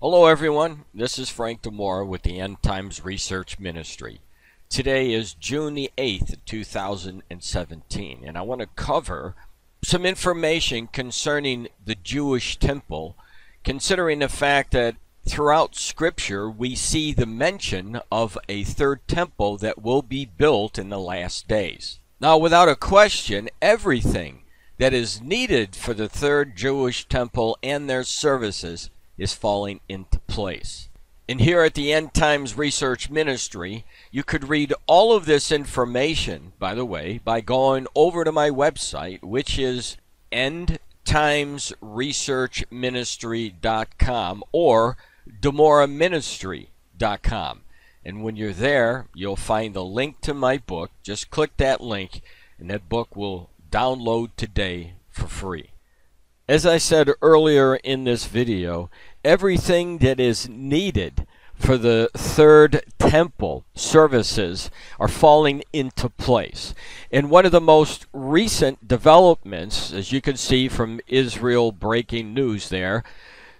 Hello everyone, this is Frank DeMora with the End Times Research Ministry. Today is June the 8th, 2017, and I want to cover some information concerning the Jewish temple, considering the fact that throughout Scripture we see the mention of a third temple that will be built in the last days. Now, without a question, everything that is needed for the third Jewish temple and their services is falling into place. And here at the End Times Research Ministry, you could read all of this information, by the way, by going over to my website, which is endtimesresearchministry.com or demoraministry.com. And when you're there, you'll find the link to my book. Just click that link, and that book will download today for free. As I said earlier in this video, everything that is needed for the third temple services are falling into place. And one of the most recent developments, as you can see from Israel breaking news there,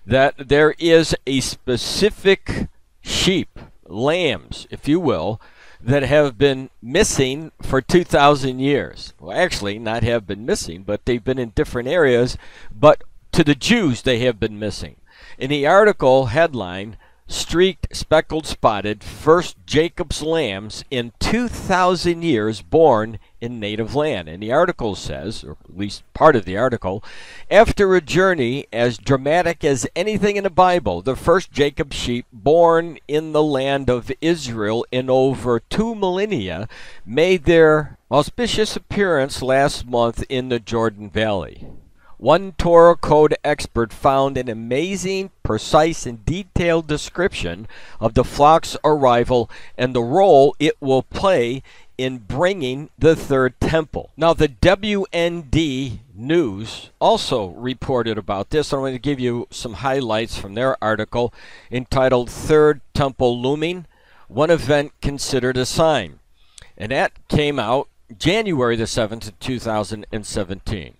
that there is a specific sheep, lambs, if you will, that have been missing for 2,000 years. Well, actually, not have been missing, but they've been in different areas. But to the Jews, they have been missing. In the article headline, Streaked, Speckled, Spotted, First Jacob's Lambs in 2,000 Years Born in Native Land. And the article says, or at least part of the article, after a journey as dramatic as anything in the Bible, the first Jacob sheep born in the land of Israel in over 2 millennia made their auspicious appearance last month in the Jordan Valley. One Torah code expert found an amazing, precise, and detailed description of the flock's arrival and the role it will play in bringing the third temple. Now, the WND News also reported about this. I'm going to give you some highlights from their article entitled Third Temple Looming, One Event Considered a Sign. And that came out January the 7th, 2017.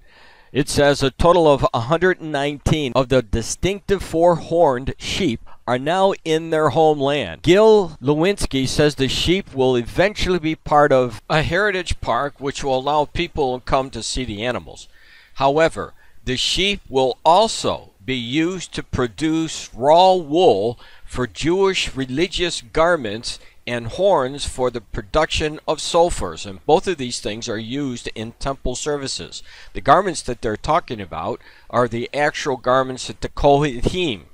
It says a total of 119 of the distinctive four-horned sheep are now in their homeland. Gil Lewinsky says the sheep will eventually be part of a heritage park which will allow people to come to see the animals. However, the sheep will also be used to produce raw wool for Jewish religious garments and horns for the production of sulfurs, and both of these things are used in temple services. The garments that they're talking about are the actual garments that the Kohanim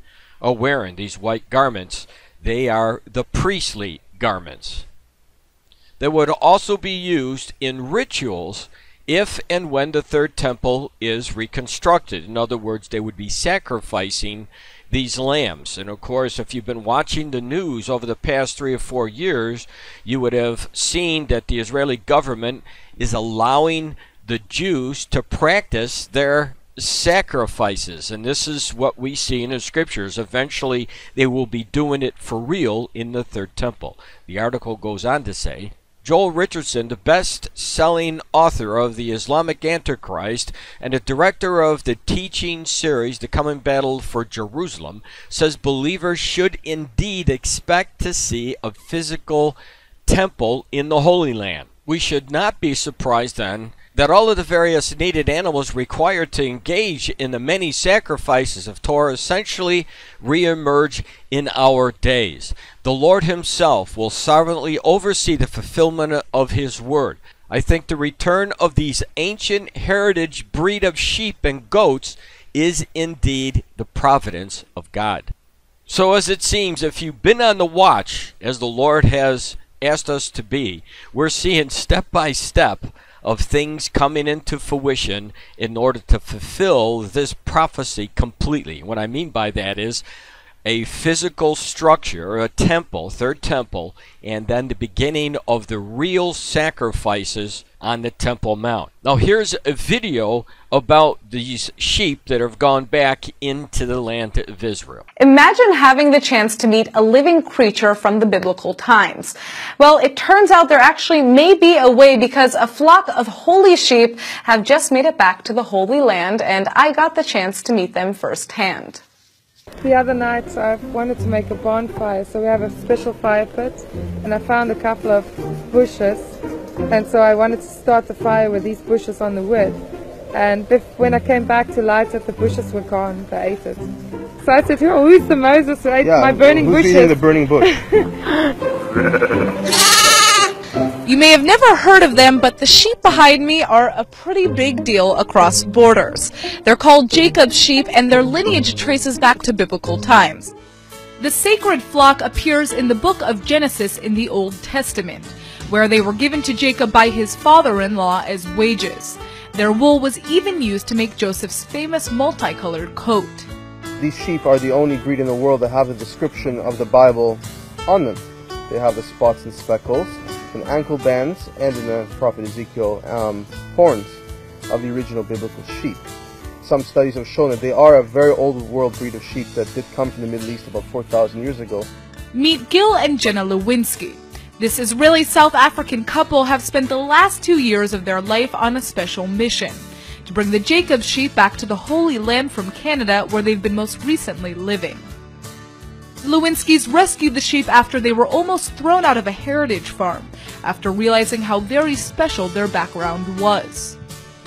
are wearing, these white garments. They are the priestly garments. They would also be used in rituals if and when the third temple is reconstructed. In other words, they would be sacrificing these lambs. And of course, if you've been watching the news over the past 3 or 4 years, you would have seen that the Israeli government is allowing the Jews to practice their sacrifices. And this is what we see in the scriptures. Eventually, they will be doing it for real in the third temple. The article goes on to say, Joel Richardson, the best-selling author of The Islamic Antichrist and the director of the teaching series The Coming Battle for Jerusalem, says believers should indeed expect to see a physical temple in the Holy Land. We should not be surprised then that all of the various needed animals required to engage in the many sacrifices of Torah essentially reemerge in our days. The Lord himself will sovereignly oversee the fulfillment of his word. I think the return of these ancient heritage breed of sheep and goats is indeed the providence of God. So as it seems, if you've been on the watch, as the Lord has asked us to be, we're seeing step by step of things coming into fruition in order to fulfill this prophecy completely. What I mean by that is a physical structure, a temple, third temple, and then the beginning of the real sacrifices on the Temple Mount. Now here's a video about these sheep that have gone back into the land of Israel. Imagine having the chance to meet a living creature from the biblical times. Well, it turns out there actually may be a way, because a flock of holy sheep have just made it back to the Holy Land, and I got the chance to meet them firsthand. The other night I wanted to make a bonfire, so we have a special fire pit, and I found a couple of bushes, and so I wanted to start the fire with these bushes on the wood. And when I came back to light it, the bushes were gone, they ate it. So I said, oh, who's the Moses who ate my burning bushes? Who's eating the burning bush? You may have never heard of them, but the sheep behind me are a pretty big deal across borders. They're called Jacob's sheep, and their lineage traces back to biblical times. The sacred flock appears in the book of Genesis in the Old Testament, where they were given to Jacob by his father-in-law as wages. Their wool was even used to make Joseph's famous multicolored coat. These sheep are the only breed in the world that have the description of the Bible on them. They have the spots and speckles, and ankle bands, and in the prophet Ezekiel, horns of the original biblical sheep. Some studies have shown that they are a very old world breed of sheep that did come from the Middle East about 4,000 years ago. Meet Gil and Jenna Lewinsky. This Israeli-South African couple have spent the last 2 years of their life on a special mission to bring the Jacob sheep back to the Holy Land from Canada, where they've been most recently living. The Lewinskys rescued the sheep after they were almost thrown out of a heritage farm, after realizing how very special their background was.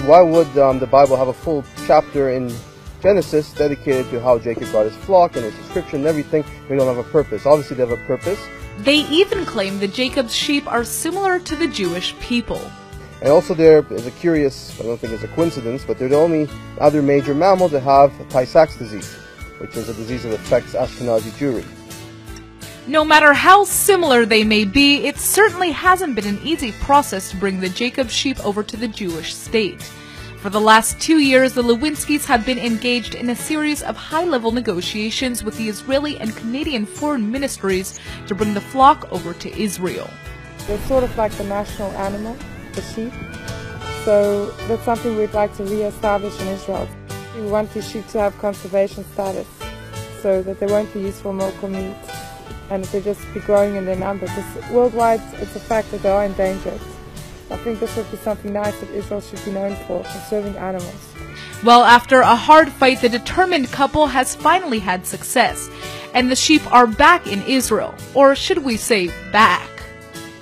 Why would the Bible have a full chapter in Genesis dedicated to how Jacob got his flock and his description and everything? They don't have a purpose. Obviously they have a purpose. They even claim that Jacob's sheep are similar to the Jewish people. And also there is a curious, I don't think it's a coincidence, but they're the only other major mammal to have Tay-Sachs disease, which is a disease that affects Ashkenazi Jewry. No matter how similar they may be, it certainly hasn't been an easy process to bring the Jacob sheep over to the Jewish state. For the last 2 years, the Lewinskys have been engaged in a series of high-level negotiations with the Israeli and Canadian foreign ministries to bring the flock over to Israel. They're sort of like the national animal, the sheep. So that's something we'd like to re-establish in Israel. We want the sheep to have conservation status, so that they won't be used for milk or meat, and that they just be growing in their number. Because worldwide, it's a fact that they are endangered. I think this would be something nice that Israel should be known for, conserving animals. Well, after a hard fight, the determined couple has finally had success, and the sheep are back in Israel, or should we say back?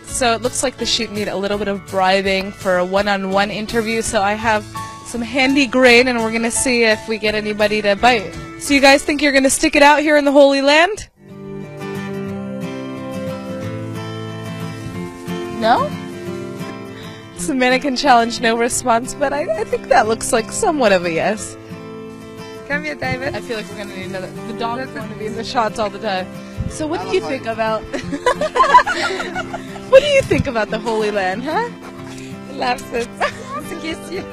So it looks like the sheep need a little bit of bribing for a one-on-one interview, so I have some handy grain, and we're going to see if we get anybody to bite. So you guys think you're going to stick it out here in the Holy Land? No? It's a mannequin challenge, no response, but I think that looks like somewhat of a yes. Come here, David. I feel like we're going to need another. The dog is going to be in the shots all the time. So what do you think about... What do you think about the Holy Land, huh? He loves it. To kiss you.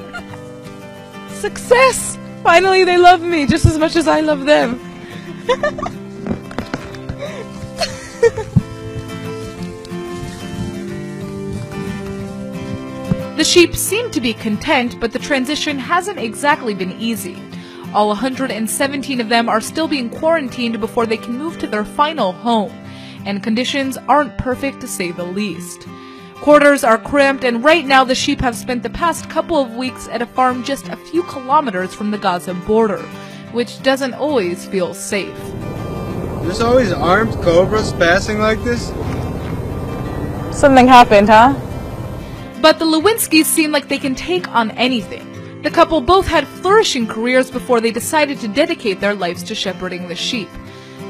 Success! Finally they love me just as much as I love them. The sheep seem to be content, but the transition hasn't exactly been easy. All 117 of them are still being quarantined before they can move to their final home, and conditions aren't perfect to say the least. Quarters are cramped, and right now the sheep have spent the past couple of weeks at a farm just a few kilometers from the Gaza border, which doesn't always feel safe. There's always armed cobras passing like this? Something happened, huh? But the Lewinskys seem like they can take on anything. The couple both had flourishing careers before they decided to dedicate their lives to shepherding the sheep.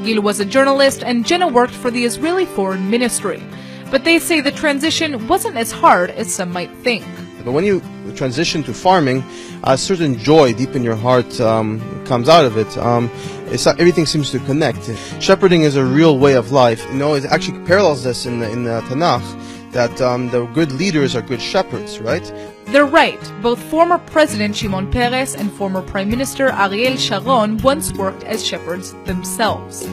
Gil was a journalist and Jenna worked for the Israeli Foreign Ministry. But they say the transition wasn't as hard as some might think. But when you transition to farming, a certain joy deep in your heart comes out of it. Everything seems to connect. Shepherding is a real way of life. You know, it actually parallels this in the Tanakh, that the good leaders are good shepherds, right? They're right. Both former President Shimon Peres and former Prime Minister Ariel Sharon once worked as shepherds themselves.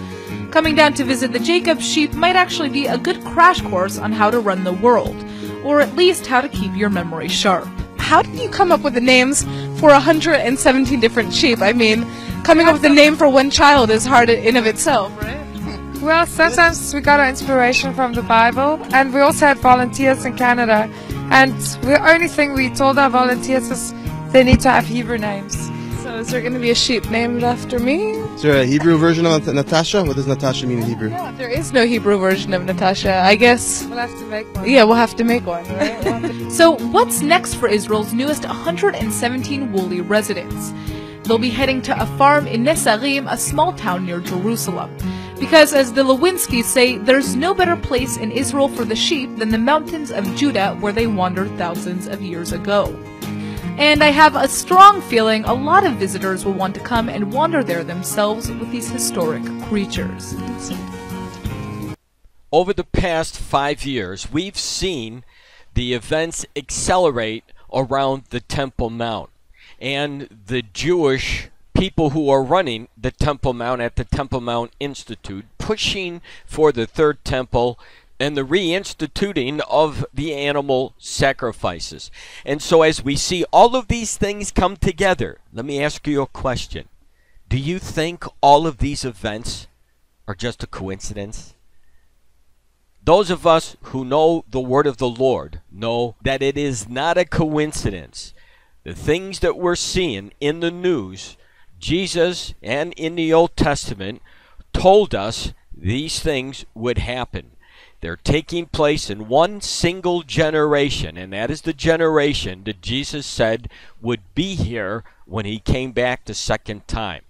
Coming down to visit the Jacob sheep might actually be a good crash course on how to run the world, or at least how to keep your memory sharp. How did you come up with the names for 117 different sheep? I mean, coming up with a name for one child is hard in of itself, right? Well, sometimes we got our inspiration from the Bible, and we also had volunteers in Canada, and the only thing we told our volunteers is they need to have Hebrew names. So Oh, is there going to be a sheep named after me? Is there a Hebrew version of Natasha? What does Natasha mean in Hebrew? No, there is no Hebrew version of Natasha. I guess. We'll have to make one. Yeah, we'll have to make one. Right? So, what's next for Israel's newest 117 woolly residents? They'll be heading to a farm in Nesarim, a small town near Jerusalem. Because, as the Lewinskys say, there's no better place in Israel for the sheep than the mountains of Judah, where they wandered thousands of years ago. And I have a strong feeling a lot of visitors will want to come and wander there themselves with these historic creatures. Over the past 5 years, we've seen the events accelerate around the Temple Mount. And the Jewish people who are running the Temple Mount at the Temple Mount Institute, pushing for the third temple and the reinstituting of the animal sacrifices. And so as we see all of these things come together, let me ask you a question. Do you think all of these events are just a coincidence? Those of us who know the word of the Lord know that it is not a coincidence. The things that we're seeing in the news, Jesus and in the Old Testament told us these things would happen. They're taking place in one single generation, and that is the generation that Jesus said would be here when he came back the second time.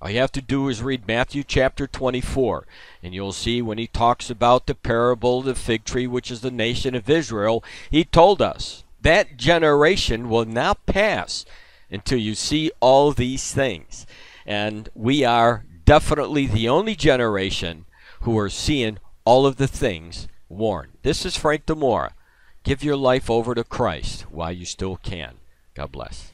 All you have to do is read Matthew chapter 24, and you'll see when he talks about the parable of the fig tree, which is the nation of Israel, he told us that generation will not pass until you see all these things. And we are definitely the only generation who are seeing all of the things warned. This is Frank Demora. Give your life over to Christ while you still can. God bless.